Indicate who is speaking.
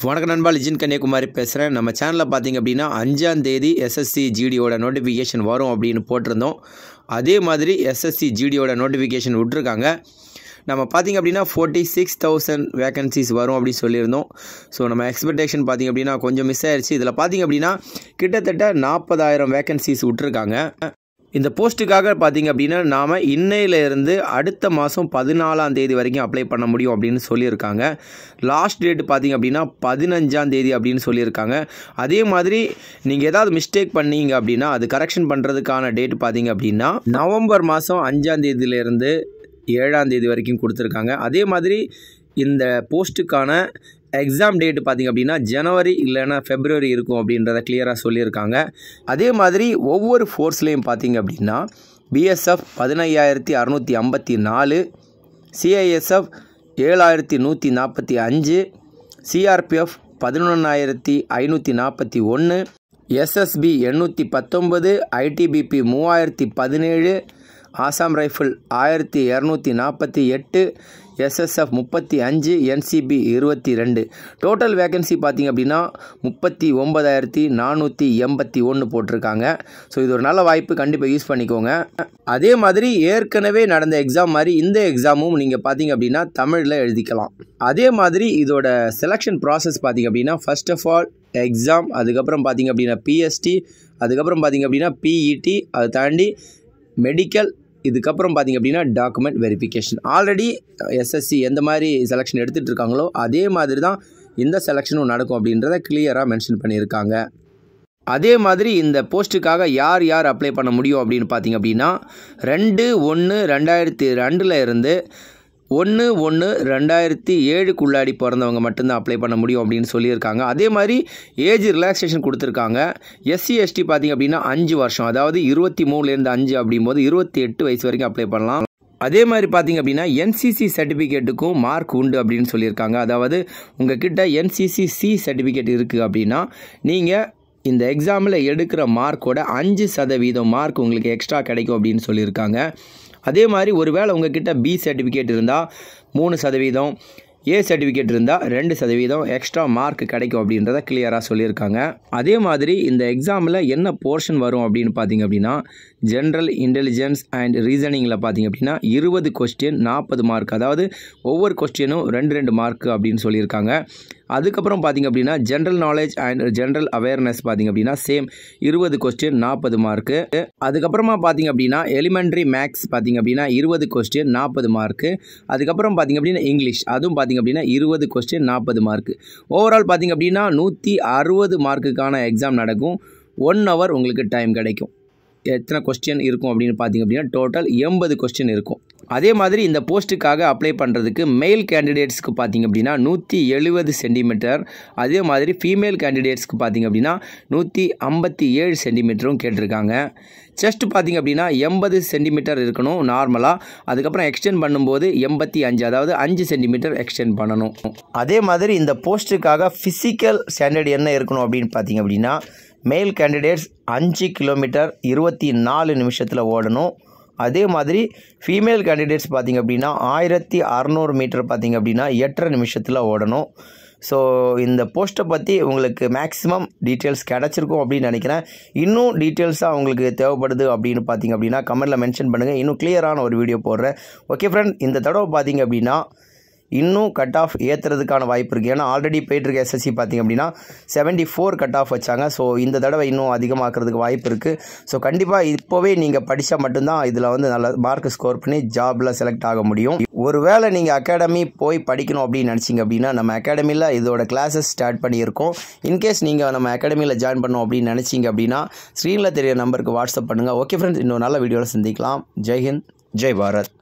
Speaker 1: வணக்கம் நண்பா, லிஜின் கன்னியாகுமரி பேசுகிறேன். நம்ம சேனலில் பார்த்திங்க அப்படின்னா 5ஆம் தேதி எஸ்எஸ்சி ஜிடியோட நோட்டிஃபிகேஷன் வரும் அப்படின்னு போட்டிருந்தோம். அதே மாதிரி எஸ்எஸ்சி ஜிடியோட நோட்டிஃபிகேஷன் விட்ருக்காங்க. நம்ம பார்த்திங்க அப்படின்னா 46,000 வேகன்சிஸ் வரும் அப்படின்னு சொல்லியிருந்தோம். ஸோ நம்ம எக்ஸ்பெக்டேஷன் பார்த்திங்க அப்படின்னா கொஞ்சம் மிஸ் ஆயிடுச்சு. இதில் பார்த்திங்க அப்படின்னா கிட்டத்தட்ட 40,000 வேகன்சிஸ் விட்ருக்காங்க. இந்த போஸ்ட்டுக்காக பார்த்திங்க அப்படின்னா நாம் இன்னையிலேருந்து அடுத்த மாதம் 14ஆம் தேதி வரைக்கும் அப்ளை பண்ண முடியும் அப்படின்னு சொல்லியிருக்காங்க. லாஸ்ட் டேட் பார்த்திங்க அப்படின்னா 15ஆம் தேதி அப்படின்னு சொல்லியிருக்காங்க. அதே மாதிரி நீங்கள் ஏதாவது மிஸ்டேக் பண்ணீங்க அப்படின்னா அது கரெக்ஷன் பண்ணுறதுக்கான டேட் பார்த்திங்க அப்படின்னா நவம்பர் மாதம் 5ஆம் தேதியிலேருந்து 7ஆம் தேதி வரைக்கும் கொடுத்துருக்காங்க. அதே மாதிரி இந்த போஸ்ட்டுக்கான எக்ஸாம் டேட் பார்த்திங்க அப்படின்னா ஜனவரி இல்லைன்னா ஃபெப்ரவரி இருக்கும் அப்படின்றத கிளியராக சொல்லியிருக்காங்க. அதே மாதிரி ஒவ்வொரு ஃபோர்ஸ்லேயும் பார்த்திங்க அப்படின்னா BSF 15,654, CISF 7,145, CRPF 11,541, SSB 819, ITBP 3,017, Assam rifle 1,248, SSF 35, NCB 22. Total vacancy பார்த்திங்க அப்படின்னா 39,481 போட்டிருக்காங்க. ஸோ இது ஒரு நல்ல வாய்ப்பு, கண்டிப்பாக யூஸ் பண்ணிக்கோங்க. அதே மாதிரி ஏற்கனவே நடந்த எக்ஸாம் மாதிரி இந்த எக்ஸாமும் நீங்கள் பார்த்திங்க அப்படின்னா தமிழில் எழுதிக்கலாம். அதே மாதிரி இதோட செலெக்ஷன் ப்ராசஸ் பார்த்திங்க அப்படின்னா ஃபர்ஸ்ட் ஆஃப் ஆல் எக்ஸாம், அதுக்கப்புறம் பார்த்திங்க அப்படின்னா பிஎஸ்டி, அதுக்கப்புறம் பார்த்திங்க அப்படின்னா பிஇடி, அதை தாண்டி மெடிக்கல், இதுக்கப்புறம் பார்த்திங்க அப்படின்னா டாக்குமெண்ட் வெரிஃபிகேஷன். ஆல்ரெடி எஸ்எஸ்சி எந்த மாதிரி செலெக்ஷன் எடுத்துகிட்டு இருக்காங்களோ அதே மாதிரி தான் இந்த செலெக்ஷனும் நடக்கும் அப்படின்றத கிளியராக மென்ஷன் பண்ணியிருக்காங்க. அதே மாதிரி இந்த போஸ்ட்டுக்காக யார் யார் அப்ளை பண்ண முடியும் அப்படின்னு பார்த்திங்க அப்படின்னா 2/1/2002 இருந்து 1/1/2007 பிறந்தவங்க மட்டும்தான் அப்ளை பண்ண முடியும் அப்படின்னு சொல்லியிருக்காங்க. அதே மாதிரி ஏஜ் ரிலாக்ஸேஷன் கொடுத்துருக்காங்க. எஸ்சி எஸ்டி பார்த்திங்க அப்படின்னா 5 வருஷம், அதாவது 23லேருந்து 5 அப்படிங்கும்போது 28 வயசு வரைக்கும் அப்ளை பண்ணலாம். அதே மாதிரி பார்த்திங்க அப்படின்னா என்சிசி சர்டிஃபிகேட்டுக்கும் மார்க் உண்டு அப்படின்னு சொல்லியிருக்காங்க. அதாவது உங்கள் கிட்ட என்சிசி சி சர்டிஃபிகேட் இருக்குது அப்படின்னா நீங்கள் இந்த எக்ஸாமில் எடுக்கிற மார்க்கோட 5% மார்க் உங்களுக்கு எக்ஸ்ட்ரா கிடைக்கும் அப்படின்னு சொல்லியிருக்காங்க. அதே மாதிரி ஒருவேளை உங்ககிட்ட பி சர்டிஃபிகேட் இருந்தால் 3%, ஏ சர்டிஃபிகேட் இருந்தால் 2% எக்ஸ்ட்ரா மார்க் கிடைக்கும் அப்படின்றத கிளியராக சொல்லியிருக்காங்க. அதே மாதிரி இந்த எக்ஸாமில் என்ன போர்ஷன் வரும் அப்படின்னு பார்த்திங்க அப்படின்னா ஜென்ரல் இன்டெலிஜென்ஸ் அண்ட் ரீசனிங்கில் பார்த்திங்க அப்படின்னா 20 கொஸ்டின் 40 மார்க், அதாவது ஒவ்வொரு கொஸ்டினும் 2 மார்க் அப்படின்னு சொல்லியிருக்காங்க. அதுக்கப்புறம் பார்த்திங்க அப்படின்னா general knowledge and general awareness பார்த்திங்க அப்படின்னா சேம் 20 கொஸ்டின் 40 மார்க்கு. அதுக்கப்புறமா பார்த்திங்க அப்படின்னா எலிமெண்ட்ரி மேக்ஸ் பார்த்திங்க அப்படின்னா 20 கொஸ்டின் 40 மார்க்கு. அதுக்கப்புறம் பார்த்திங்க அப்படின்னா இங்கிலீஷ், அதுவும் பார்த்திங்க அப்படின்னா 20 கொஸ்டின் 40 மார்க்கு. ஓவரால் பார்த்திங்க அப்படின்னா 160 மார்க்குக்கான எக்ஸாம் நடக்கும். 1 hour உங்களுக்கு டைம் கிடைக்கும். எத்தனை கொஸ்டின் இருக்கும் அப்படின்னு பார்த்திங்க அப்படின்னா டோட்டல் 80 கொஸ்டின் இருக்கும். அதே மாதிரி இந்த போஸ்ட்டுக்காக அப்ளை பண்ணுறதுக்கு மெயில் கேண்டிடேட்ஸ்க்கு பார்த்திங்க அப்படின்னா 170 சென்டிமீட்டர், அதே மாதிரி ஃபீமேல் கேண்டிடேட்ஸ்க்கு பார்த்திங்க அப்படின்னா 157 சென்டிமீட்டரும் கேட்டிருக்காங்க. செஸ்ட் பார்த்திங்க அப்படின்னா 80 சென்டிமீட்டர் இருக்கணும் நார்மலாக. அதுக்கப்புறம் எக்ஸ்டெண்ட் பண்ணும்போது 85, அதாவது 5 சென்டிமீட்டர் எக்ஸ்டெண்ட் பண்ணணும். அதே மாதிரி இந்த போஸ்ட்டுக்காக ஃபிசிக்கல் ஸ்டாண்டர்ட் என்ன இருக்கணும் அப்படின்னு பார்த்திங்க அப்படின்னா மேல் கேண்டிடேட்ஸ் 5 கிலோமீட்டர் 24 நிமிஷத்தில் ஓடணும். அதே மாதிரி ஃபீமேல் கேண்டிடேட்ஸ் பார்த்திங்க அப்படின்னா 1600 மீட்டர் பார்த்திங்க அப்படின்னா 8.5 நிமிஷத்தில் ஓடணும். ஸோ இந்த போஸ்ட்டை பற்றி உங்களுக்கு மேக்ஸிமம் டீட்டெயில்ஸ் கிடச்சிருக்கும் அப்படின்னு நினைக்கிறேன். இன்னும் டீட்டெயில்ஸாக உங்களுக்கு தேவைப்படுது அப்படின்னு பார்த்திங்க அப்படின்னா கமெண்ட்டில் மென்ஷன் பண்ணுங்கள். இன்னும் கிளியரான ஒரு வீடியோ போடுறேன். ஓகே ஃப்ரெண்ட், இந்த தடவை பார்த்திங்க அப்படின்னா இன்னும் கட் ஆஃப் ஏற்றுறதுக்கான வாய்ப்பு இருக்குது. ஏன்னா ஆல்ரெடி போயிட்டுருக்க எஸ்எஸ்சி பார்த்திங்க அப்படின்னா 74 கட் ஆஃப் வச்சாங்க. ஸோ இந்த தடவை இன்னும் அதிகமாக்குறதுக்கு வாய்ப்பு இருக்குது. ஸோ கண்டிப்பாக இப்போவே நீங்கள் படித்தா மட்டும்தான் இதில் வந்து நல்ல மார்க் ஸ்கோர் பண்ணி ஜாபில் செலக்ட் ஆக முடியும். ஒருவேளை நீங்கள் அகாடமி போய் படிக்கணும் அப்படின்னு நினச்சிங்க அப்படின்னா நம்ம அகாடமியில் இதோட கிளாஸஸ் ஸ்டார்ட் பண்ணியிருக்கோம். இன்கேஸ் நீங்கள் நம்ம அகாடமியில் ஜாயின் பண்ணோம் அப்படின்னு நினச்சிங்க அப்படின்னா ஸ்க்ரீனில் தெரிய நம்பருக்கு வாட்ஸ்அப் பண்ணுங்கள். ஓகே ஃப்ரெண்ட்ஸ், இன்னும் நல்ல வீடியோவில் சந்திக்கலாம். ஜெய் ஹிந்த், ஜெய் பாரத்.